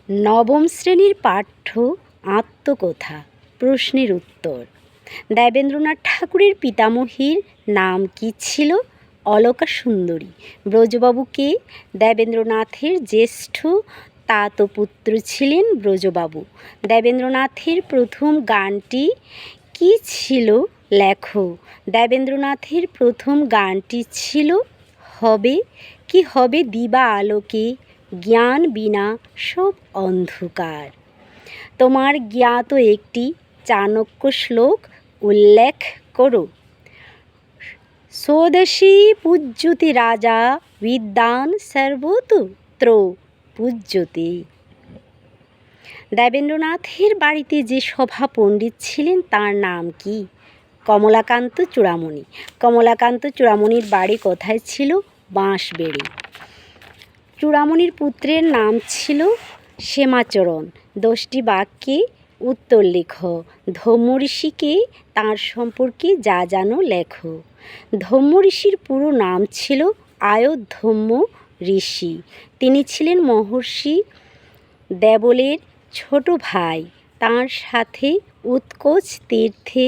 নবম শ্রেণীর পাঠ্য আত্মকথা। প্রশ্নের উত্তর। দেবেন্দ্রনাথ ঠাকুরের পিতামহীর নাম কী ছিল? অলকা সুন্দরী। ব্রজবাবুকে দেবেন্দ্রনাথের জ্যেষ্ঠ তাতপুত্র ছিলেন ব্রজবাবু। দেবেন্দ্রনাথের প্রথম গানটি কী ছিল? লেখো। দেবেন্দ্রনাথের প্রথম গানটি ছিল হবে কি হবে দিবা আলোকে, জ্ঞান বিনা সব অন্ধকার। তোমার জ্ঞাত একটি চাণক্য শ্লোক উল্লেখ করো। ষোড়শী পূজ্যতে রাজা বিদ্বান সর্বত্র পূজ্যতে। দেবেন্দ্রনাথের বাড়িতে যে সভা পণ্ডিত ছিলেন তার নাম কি? কমলাকান্ত চূড়ামণি। কমলাকান্ত চূড়ামণির বাড়ি কোথায় ছিল? বাঁশবেড়ে। চূড়ামণির পুত্রের নাম ছিল শ্যামাচরণ। 10টি বাক্যে উত্তর লেখো। ধম্ম ঋষিকে তাঁর সম্পর্কে যা জানো লেখো। ধম্ম ঋষির পুরো নাম ছিল আয়োধম্য ঋষি। তিনি ছিলেন মহর্ষি দেবলের ছোট ভাই। তাঁর সাথে উৎকোচ তীর্থে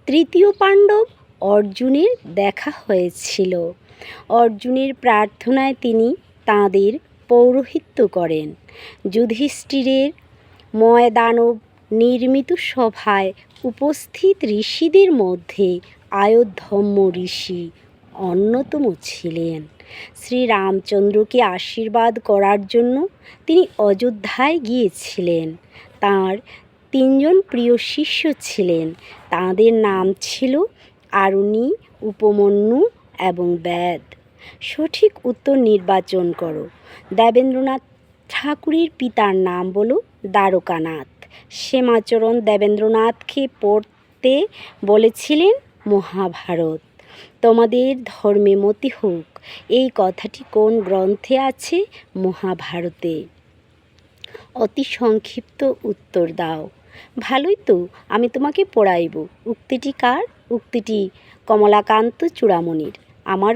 তৃতীয় পাণ্ডব অর্জুনের দেখা হয়েছিল। অর্জুনের প্রার্থনায় তিনি তাঁদের পৌরোহিত্য করেন। যুধিষ্ঠিরের ময়দানব নির্মিত সভায় উপস্থিত ঋষিদের মধ্যে আয়োধম্য ঋষি অন্যতম ছিলেন। শ্রীরামচন্দ্রকে আশীর্বাদ করার জন্য তিনি অযোধ্যায় গিয়েছিলেন। তাঁর 3 জন প্রিয় শিষ্য ছিলেন। তাঁদের নাম ছিল আরুণি, উপমন্যু এবং বেদ। সঠিক উত্তর নির্বাচন করো। দেবেন্দ্রনাথ ঠাকুরের পিতার নাম বলো। দ্বারকানাথ। শ্যামাচরণ দেবেন্দ্রনাথকে পড়তে বলেছিলেন মহাভারত। তোমাদের ধর্মে মতি হোক, এই কথাটি কোন গ্রন্থে আছে? মহাভারতে। অতি সংক্ষিপ্ত উত্তর দাও। ভালোই তো, আমি তোমাকে পড়াইব। উক্তিটি কার? উক্তিটি কমলাকান্ত চূড়ামণির। আমার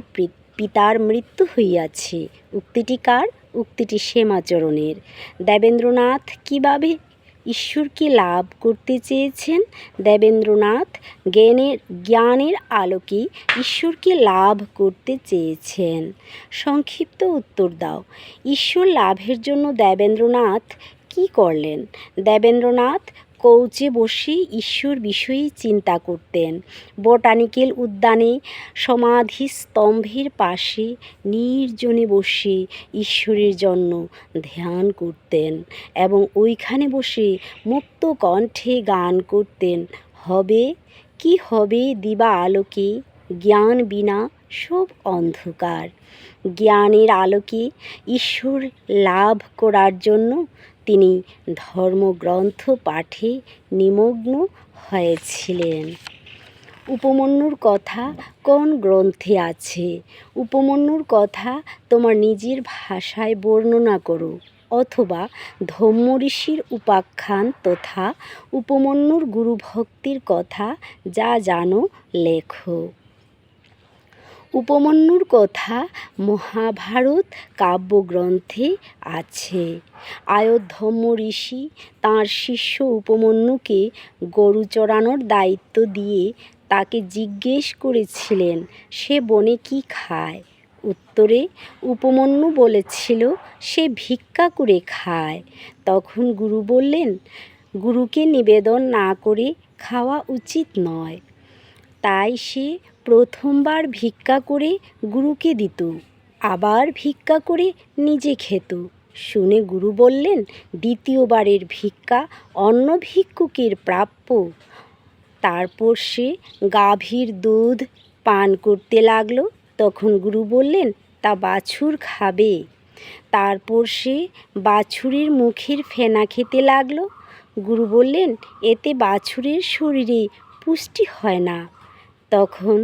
পিতার মৃত্যু হইয়াছে। উক্তিটি কার? উক্তিটি শ্যামাচরণের। দেবেন্দ্রনাথ কিভাবে ঈশ্বরকে লাভ করতে চেয়েছেন? দেবেন্দ্রনাথ জ্ঞানের আলোকে ঈশ্বরকে লাভ করতে চেয়েছেন। সংক্ষিপ্ত উত্তর দাও। ঈশ্বর লাভের জন্য দেবেন্দ্রনাথ কী করলেন? দেবেন্দ্রনাথ কৌচে বসে ঈশ্বর বিষয়ে চিন্তা করতেন। বোটানিক্যাল উদ্যানে সমাধি স্তম্ভের পাশে নির্জনে বসে ঈশ্বরের জন্য ধ্যান করতেন এবং ওইখানে বসে মুক্ত কণ্ঠে গান করতেন। হবে কি হবে দিবা আলোকে, জ্ঞান বিনা সব অন্ধকার। জ্ঞানের আলোকে ঈশ্বর লাভ করার জন্য তিনি ধর্মগ্রন্থ পাঠে নিমগ্ন হয়েছিলেন। উপমন্যুর কথা কোন গ্রন্থে আছে? উপমন্যুর কথা তোমার নিজের ভাষায় বর্ণনা করো, অথবা ধম্ম ঋষির উপাখ্যান তথা উপমন্যুর গুরুভক্তির কথা যা জানো লেখো। উপমন্যুর কথা মহাভারত কাব্যগ্রন্থে আছে। আয়োধম্য ঋষি তাঁর শিষ্য উপমন্যুকে গরু চড়ানোর দায়িত্ব দিয়ে তাকে জিজ্ঞেস করেছিলেন সে বনে কি খায়। উত্তরে উপমন্যু বলেছিল সে ভিক্ষা করে খায়। তখন গুরু বললেন গুরুকে নিবেদন না করে খাওয়া উচিত নয়। তাই সে প্রথমবার ভিক্ষা করে গুরুকে দিত, আবার ভিক্ষা করে নিজে খেত। শুনে গুরু বললেন দ্বিতীয়বারের ভিক্ষা অন্য ভিক্ষুকের প্রাপ্য। তারপর সে গাভীর দুধ পান করতে লাগলো। তখন গুরু বললেন তা বাছুর খাবে। তারপর সে বাছুরের মুখের ফেনা খেতে লাগলো। গুরু বললেন এতে বাছুরের শরীরে পুষ্টি হয় না। তখন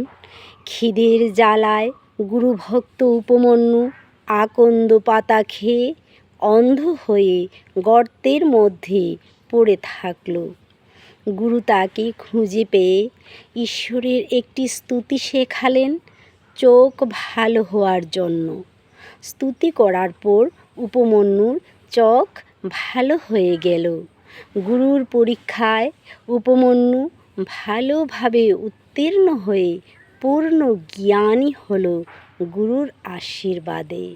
খিদের জ্বালায় গুরুভক্ত উপমন্যু আকন্দ পাতা খেয়ে অন্ধ হয়ে গর্তের মধ্যে পড়ে থাকল। গুরু তাকে খুঁজে পেয়ে ঈশ্বরের একটি স্তুতি শেখালেন চোখ ভালো হওয়ার জন্য। স্তুতি করার পর উপমন্যুর চোখ ভালো হয়ে গেল। গুরুর পরীক্ষায় উপমন্যু ভালোভাবে উত্তীর্ণ হয়ে পূর্ণ জ্ঞানী হলো গুরুর আশীর্বাদে।